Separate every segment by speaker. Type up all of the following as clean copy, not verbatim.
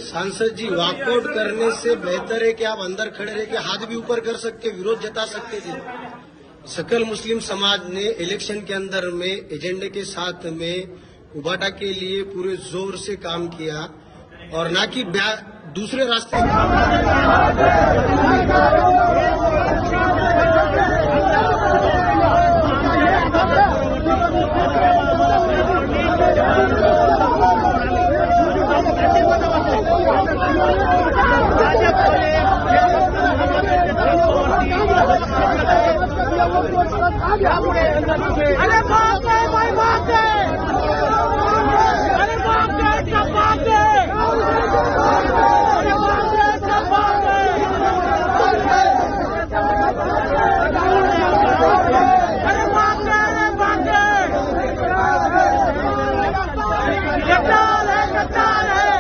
Speaker 1: सांसद जी, वॉकआउट करने से बेहतर है कि आप अंदर खड़े रह के हाथ भी ऊपर कर सकते, विरोध जता सकते थे। सकल मुस्लिम समाज ने इलेक्शन के अंदर में एजेंडे के साथ में उबाटा के लिए पूरे जोर से काम किया और ना कि दूसरे रास्ते
Speaker 2: अरे बाप रे भाई, बाप रे, अरे बाप रे, सब बाप रे, अरे बाप रे, सब बाप रे, अरे बाप रे, अरे बाप रे, कतार है, कतार है।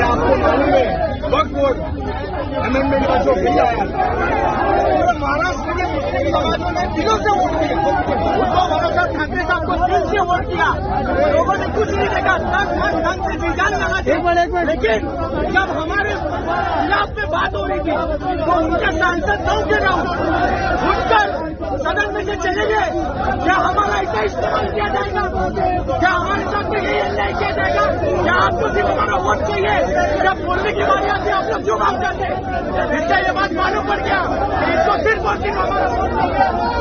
Speaker 3: आपको मालूम है वक्फ बोर्ड अमेंडमेंट का जो बिल आया महाराष्ट्र के मुस्लिम समाजों ने दिलों से वोट दिया, उद्धव बाला ठाकरे साहब को दिल से वोट किया, लोगों ने कुछ नहीं देखा, ढंग से विधान लगा दिया। लेकिन जब हमारे खिलाफ में बात हो रही थी तो उनके सांसद दो के नाम उठकर सदन में से चले गए। क्या हमारा ऐसा इस्तेमाल किया जाएगा? क्या हमारे साथ में यही अन्याय किया जाएगा? क्या आपको सिर्फ हमारा वोट चाहिए? क्या बोलने की बारी आती है आप लोग जो काम करते हैं? इससे ये बात मालूम पड़ गया कि इसको सिर्फ और सिर्फ हमारा वोट चाहिए।